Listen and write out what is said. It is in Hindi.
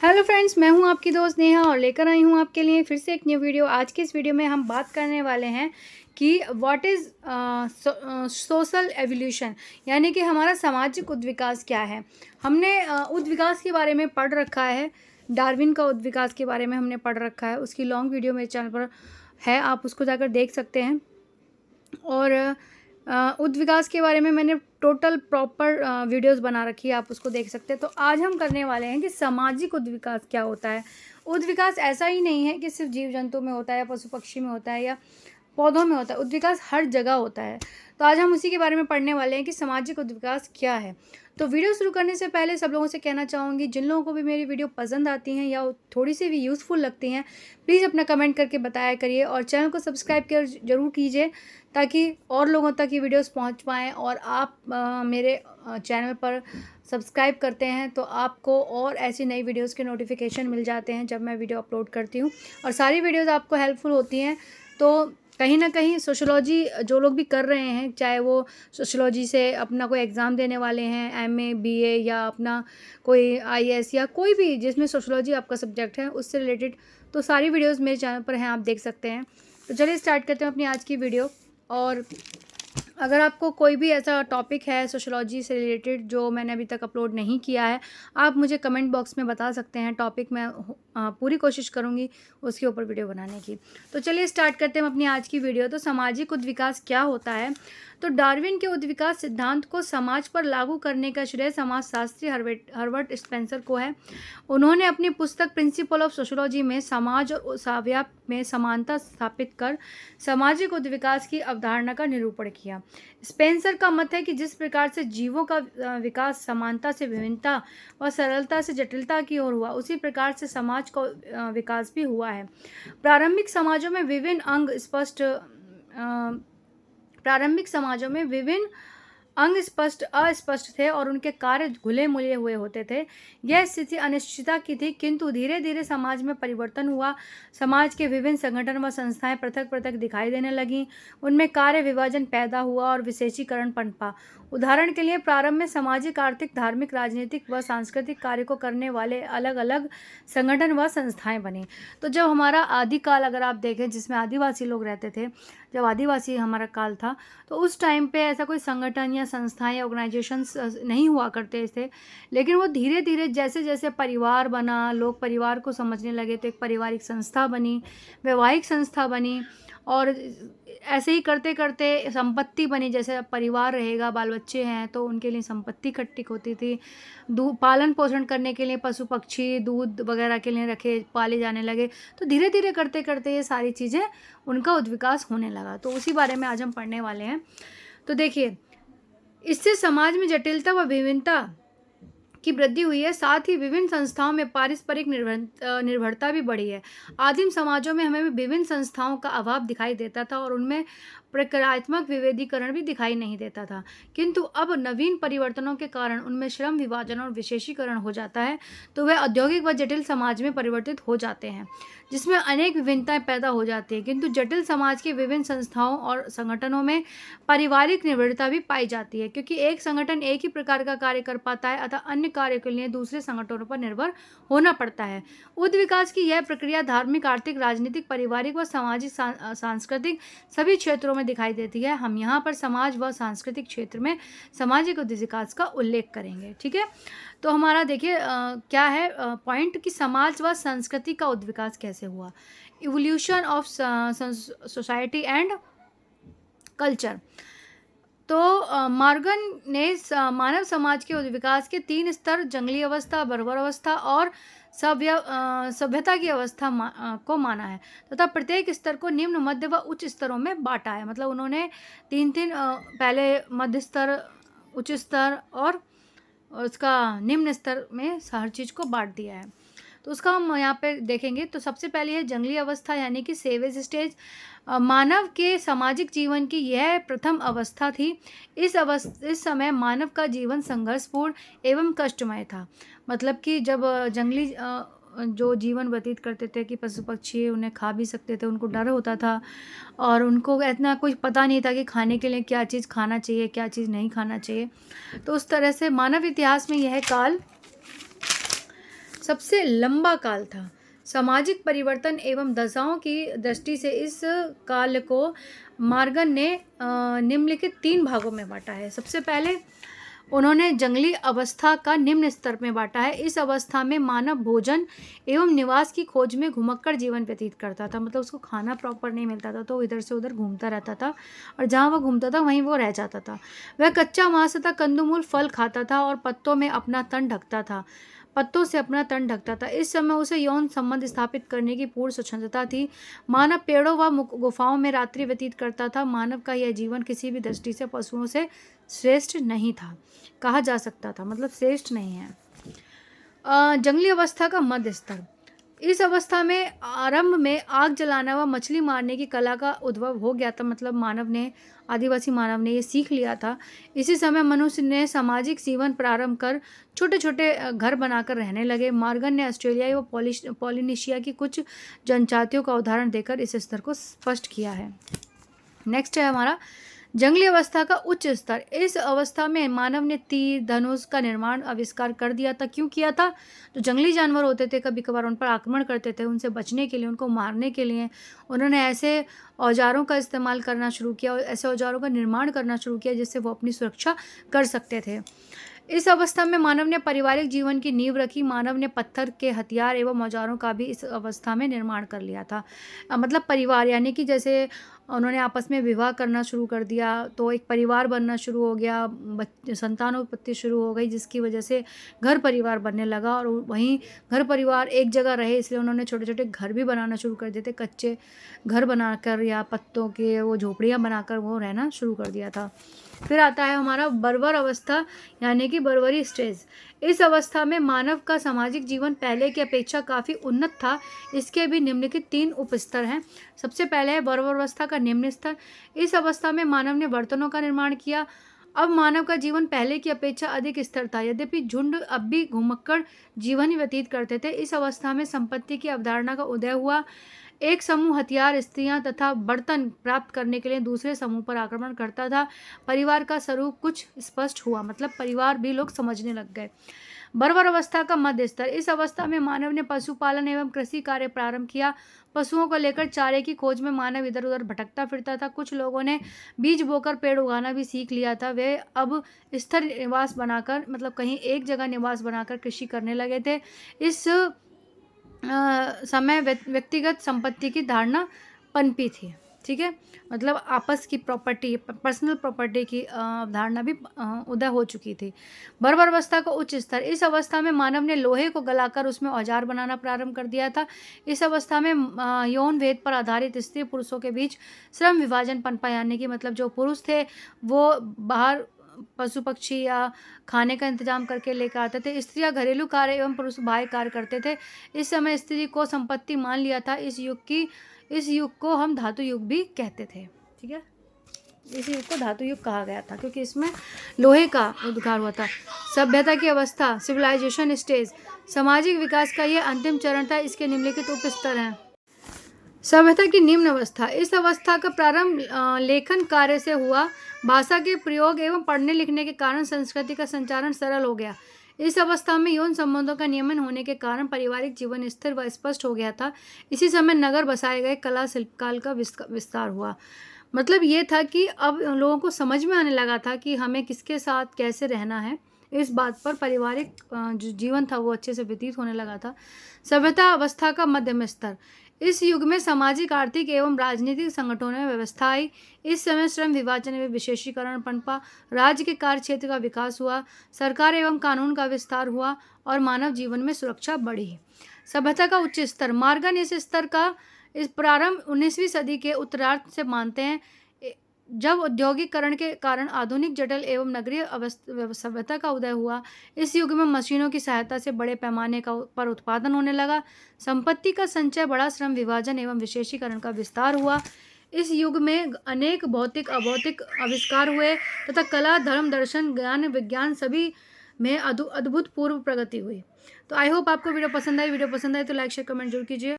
हेलो फ्रेंड्स, मैं हूं आपकी दोस्त नेहा और लेकर आई हूं आपके लिए फिर से एक न्यू वीडियो। आज के इस वीडियो में हम बात करने वाले हैं कि व्हाट इज़ सोशल एवोल्यूशन, यानी कि हमारा सामाजिक उद्विकास क्या है। हमने उद्विकास के बारे में पढ़ रखा है, डार्विन का उद्विकास के बारे में हमने पढ़ रखा है। उसकी लॉन्ग वीडियो मेरे चैनल पर है, आप उसको जाकर देख सकते हैं। और उद्विकास के बारे में मैंने टोटल प्रॉपर वीडियोस बना रखी है, आप उसको देख सकते हैं। तो आज हम करने वाले हैं कि सामाजिक उद्विकास क्या होता है। उद्विकास ऐसा ही नहीं है कि सिर्फ जीव जंतु में होता है या पशु पक्षी में होता है या पौधों में होता है। उद्विकास हर जगह होता है। तो आज हम उसी के बारे में पढ़ने वाले हैं कि सामाजिक उद्विकास क्या है। तो वीडियो शुरू करने से पहले सब लोगों से कहना चाहूँगी, जिन लोगों को भी मेरी वीडियो पसंद आती हैं या थोड़ी सी भी यूज़फुल लगती हैं, प्लीज़ अपना कमेंट करके बताया करिए और चैनल को सब्सक्राइब कर ज़रूर कीजिए ताकि और लोगों तक ये वीडियोस पहुंच पाएँ। और आप मेरे चैनल पर सब्सक्राइब करते हैं तो आपको और ऐसी नई वीडियोस के नोटिफिकेशन मिल जाते हैं जब मैं वीडियो अपलोड करती हूँ। और सारी वीडियोस आपको हेल्पफुल होती हैं। तो कहीं ना कहीं सोशोलॉजी जो लोग भी कर रहे हैं, चाहे वो सोशोलॉजी से अपना कोई एग्ज़ाम देने वाले हैं, MA BA, या अपना कोई IAS या कोई भी जिसमें सोशोलॉजी आपका सब्जेक्ट है उससे रिलेटेड, तो सारी वीडियोस मेरे चैनल पर हैं, आप देख सकते हैं। तो चलिए स्टार्ट करते हैं अपनी आज की वीडियो। और अगर आपको कोई भी ऐसा टॉपिक है सोशोलॉजी से रिलेटेड जो मैंने अभी तक अपलोड नहीं किया है, आप मुझे कमेंट बॉक्स में बता सकते हैं। टॉपिक मैं पूरी कोशिश करूँगी उसके ऊपर वीडियो बनाने की। तो चलिए स्टार्ट करते हैं अपनी आज की वीडियो। तो सामाजिक उद्विकास क्या होता है। तो डार्विन के उद्विकास सिद्धांत को समाज पर लागू करने का श्रेय समाजशास्त्री हर्बर्ट स्पेंसर को है। उन्होंने अपनी पुस्तक प्रिंसिपल ऑफ सोशोलॉजी में समाज और साव्या में समानता स्थापित कर सामाजिक उद्विकास की अवधारणा का निरूपण किया। स्पेंसर का मत है कि जिस प्रकार से जीवों का विकास समानता से विभिन्नता व सरलता से जटिलता की ओर हुआ, उसी प्रकार से समाज का विकास भी हुआ है। प्रारंभिक समाजों में विभिन्न अंग स्पष्ट अस्पष्ट थे और उनके कार्य घुले मुले हुए होते थे। यह स्थिति अनिश्चितता की थी, किंतु धीरे धीरे समाज में परिवर्तन हुआ। समाज के विभिन्न संगठन व संस्थाएं पृथक पृथक दिखाई देने लगीं। उनमें कार्य विभाजन पैदा हुआ और विशेषीकरण पनपा। उदाहरण के लिए प्रारंभ में सामाजिक, आर्थिक, धार्मिक, राजनीतिक व सांस्कृतिक कार्य को करने वाले अलग अलग संगठन व संस्थाएं बनी। तो जब हमारा आदिकाल अगर आप देखें, जिसमें आदिवासी लोग रहते थे, जब आदिवासी हमारा काल था, तो उस टाइम पे ऐसा कोई संगठन या संस्थाएं या ऑर्गेनाइजेशंस नहीं हुआ करते थे। लेकिन वो धीरे धीरे जैसे जैसे परिवार बना, लोग परिवार को समझने लगे, तो एक पारिवारिक संस्था बनी, वैवाहिक संस्था बनी, और ऐसे ही करते करते संपत्ति बनी। जैसे परिवार रहेगा, बाल बच्चे हैं, तो उनके लिए संपत्ति इकट्ठी होती थी। दूध पालन पोषण करने के लिए पशु पक्षी दूध वगैरह के लिए रखे पाले जाने लगे। तो धीरे धीरे करते करते ये सारी चीज़ें उनका उद्विकास होने लगा। तो उसी बारे में आज हम पढ़ने वाले हैं। तो देखिए, इससे समाज में जटिलता व विभिन्नता की वृद्धि हुई है, साथ ही विभिन्न संस्थाओं में पारस्परिक निर्भरता भी बढ़ी है। आदिम समाजों में हमें विभिन्न संस्थाओं का अभाव दिखाई देता था और उनमें प्रक्रियात्मक विभेदीकरण भी दिखाई नहीं देता था, किंतु अब नवीन परिवर्तनों के कारण उनमें श्रम विभाजन और विशेषीकरण हो जाता है, तो वे औद्योगिक व जटिल समाज में परिवर्तित हो जाते हैं, जिसमें अनेक विभिन्नताएं पैदा हो जाती हैं। किंतु जटिल समाज के विभिन्न संस्थाओं और संगठनों में पारिवारिक निर्भरता भी पाई जाती है, क्योंकि एक संगठन एक ही प्रकार का कार्य कर पाता है, अतः अन्य कार्य के लिए दूसरे संगठनों पर निर्भर होना पड़ता है। उद्विकास की यह प्रक्रिया धार्मिक, आर्थिक, राजनीतिक, पारिवारिक व सामाजिक, सांस्कृतिक सभी क्षेत्रों में दिखाई देती है। हम यहाँ पर समाज व सांस्कृतिक क्षेत्र में सामाजिक उद्विकास का उल्लेख करेंगे। ठीक है, तो हमारा देखिए क्या है पॉइंट कि समाज व संस्कृति का उद्विकास कैसे हुआ। Evolution of society and culture. तो मॉर्गन ने मानव समाज के उद्विकास के 3 स्तर, जंगली अवस्था, बर्बर अवस्था और सभ्यता की अवस्था को माना है, तथा प्रत्येक स्तर को निम्न, मध्य व उच्च स्तरों में बांटा है। मतलब उन्होंने 3 पहले मध्य स्तर, उच्च स्तर और उसका निम्न स्तर में हर चीज़ को बांट दिया है। तो उसका हम यहाँ पे देखेंगे। तो सबसे पहले है जंगली अवस्था, यानी कि सेवेज स्टेज। मानव के सामाजिक जीवन की यह प्रथम अवस्था थी। इस समय मानव का जीवन संघर्षपूर्ण एवं कष्टमय था। मतलब कि जब जंगली जो जीवन व्यतीत करते थे कि पशु पक्षी उन्हें खा भी सकते थे, उनको डर होता था और उनको इतना कुछ पता नहीं था कि खाने के लिए क्या चीज़ खाना चाहिए, क्या चीज़ नहीं खाना चाहिए। तो उस तरह से मानव इतिहास में यह काल सबसे लंबा काल था। सामाजिक परिवर्तन एवं दशाओं की दृष्टि से इस काल को मॉर्गन ने निम्नलिखित 3 भागों में बाँटा है। सबसे पहले उन्होंने जंगली अवस्था का निम्न स्तर में बाँटा है। इस अवस्था में मानव भोजन एवं निवास की खोज में घुमक्कड़ जीवन व्यतीत करता था। मतलब उसको खाना प्रॉपर नहीं मिलता था तो इधर से उधर घूमता रहता था और जहाँ वह घूमता था वहीं वो रह जाता था। वह कच्चा मांस तथा कंदमूल फल खाता था और पत्तों में अपना तन ढकता था। पत्तों से अपना तन ढकता था। इस समय उसे यौन संबंध स्थापित करने की पूर्ण स्वतंत्रता थी। मानव पेड़ों व गुफाओं में रात्रि व्यतीत करता था। मानव का यह जीवन किसी भी दृष्टि से पशुओं से श्रेष्ठ नहीं था, कहा जा सकता था, मतलब श्रेष्ठ नहीं है। जंगली अवस्था का मध्य स्तर। इस अवस्था में आरंभ में आग जलाना व मछली मारने की कला का उद्भव हो गया था। मतलब आदिवासी मानव ने ये सीख लिया था। इसी समय मनुष्य ने सामाजिक जीवन प्रारंभ कर छोटे छोटे घर बनाकर रहने लगे। मॉर्गन ने ऑस्ट्रेलिया व पॉलिनेशिया की कुछ जनजातियों का उदाहरण देकर इस स्तर को स्पष्ट किया है। नेक्स्ट है हमारा जंगली अवस्था का उच्च स्तर। इस अवस्था में मानव ने तीर धनुष का निर्माण आविष्कार कर दिया था। क्यों किया था? जो जंगली जानवर होते थे कभी कभार उन पर आक्रमण करते थे, उनसे बचने के लिए, उनको मारने के लिए उन्होंने ऐसे औजारों का इस्तेमाल करना शुरू किया और ऐसे औजारों का निर्माण करना शुरू किया जिससे वो अपनी सुरक्षा कर सकते थे। इस अवस्था में मानव ने पारिवारिक जीवन की नींव रखी। मानव ने पत्थर के हथियार एवं औजारों का भी इस अवस्था में निर्माण कर लिया था। मतलब परिवार, यानी कि जैसे उन्होंने आपस में विवाह करना शुरू कर दिया तो एक परिवार बनना शुरू हो गया, संतानोत्पत्ति शुरू हो गई, जिसकी वजह से घर परिवार बनने लगा। और वहीं घर परिवार एक जगह रहे इसलिए उन्होंने छोटे छोटे घर भी बनाना शुरू कर दिए थे। कच्चे घर बनाकर या पत्तों के वो झोपड़ियाँ बनाकर वो रहना शुरू कर दिया था। फिर आता है हमारा बर्बर अवस्था, यानी कि बर्बरी स्टेज। इस अवस्था में मानव का सामाजिक जीवन पहले की अपेक्षा काफ़ी उन्नत था। इसके भी निम्नलिखित 3 उपस्तर हैं। सबसे पहले है बर्बर अवस्था का निम्न स्तर। इस अवस्था में मानव ने बर्तनों का निर्माण किया। अब मानव का जीवन पहले की अपेक्षा अधिक स्थिर था। यद्यपि झुंड अब भी घुमक्कड़ जीवन ही व्यतीत करते थे। इस अवस्था में संपत्ति की अवधारणा का उदय हुआ। एक समूह हथियार, स्त्रियां तथा बर्तन प्राप्त करने के लिए दूसरे समूह पर आक्रमण करता था। परिवार का स्वरूप कुछ स्पष्ट हुआ, मतलब परिवार भी लोग समझने लग गए। बर्बर अवस्था का मध्य स्तर। इस अवस्था में मानव ने पशुपालन एवं कृषि कार्य प्रारंभ किया। पशुओं को लेकर चारे की खोज में मानव इधर उधर भटकता फिरता था। कुछ लोगों ने बीज बोकर पेड़ उगाना भी सीख लिया था। वे अब स्थिर निवास बनाकर, मतलब कहीं एक जगह निवास बनाकर कृषि करने लगे थे। इस समय व्यक्तिगत संपत्ति की धारणा पनपी थी। ठीक है, मतलब आपस की प्रॉपर्टी, पर्सनल प्रॉपर्टी की अवधारणा भी उदय हो चुकी थी। बर्बर अवस्था का उच्च स्तर। इस अवस्था में मानव ने लोहे को गलाकर उसमें औजार बनाना प्रारंभ कर दिया था। इस अवस्था में यौन भेद पर आधारित स्त्री पुरुषों के बीच श्रम विभाजन पनपा, यानी कि मतलब जो पुरुष थे वो बाहर पशु पक्षी या खाने का इंतजाम करके लेकर आते थे। स्त्रियां घरेलू कार्य एवं पुरुष बाह्य कार्य करते थे। इस समय स्त्री को संपत्ति मान लिया था। इस युग को हम धातु युग भी कहते थे। ठीक है, इस युग को धातु युग कहा गया था क्योंकि इसमें लोहे का उद्गार हुआ था। सभ्यता की अवस्था, सिविलाइजेशन स्टेज। सामाजिक विकास का यह अंतिम चरण था। इसके निम्नलिखित उप स्तर हैं। सभ्यता की निम्न अवस्था। इस अवस्था का प्रारंभ लेखन कार्य से हुआ। भाषा के प्रयोग एवं पढ़ने लिखने के कारण संस्कृति का संचारण सरल हो गया। इस अवस्था में यौन संबंधों का नियमन होने के कारण पारिवारिक जीवन स्थिर व स्पष्ट हो गया था। इसी समय नगर बसाए गए, कला शिल्पकाल का विस्तार हुआ। मतलब ये था कि अब लोगों को समझ में आने लगा था कि हमें किसके साथ कैसे रहना है। इस बात पर पारिवारिक जो जीवन था वो अच्छे से व्यतीत होने लगा था। सभ्यता अवस्था का मध्यम स्तर। इस युग में सामाजिक, आर्थिक एवं राजनीतिक संगठनों में व्यवस्था आई। इस समय श्रम विभाजन एवं विशेषीकरण पनपा। राज्य के कार्य क्षेत्र का विकास हुआ। सरकार एवं कानून का विस्तार हुआ और मानव जीवन में सुरक्षा बढ़ी। सभ्यता का उच्च स्तर। मॉर्गन इस स्तर का इस प्रारंभ 19वीं सदी के उत्तरार्ध से मानते हैं, जब औद्योगिकरण के कारण आधुनिक, जटिल एवं नगरीय सभ्यता का उदय हुआ। इस युग में मशीनों की सहायता से बड़े पैमाने पर उत्पादन होने लगा। संपत्ति का संचय बढ़ा। श्रम विभाजन एवं विशेषीकरण का विस्तार हुआ। इस युग में अनेक भौतिक, अभौतिक आविष्कार हुए तथा कला, धर्म, दर्शन, ज्ञान, विज्ञान सभी में अद्भुतपूर्व प्रगति हुई। तो आई होप आपको वीडियो पसंद आई। वीडियो पसंद आए तो लाइक शेयर कमेंट जरूर कीजिए।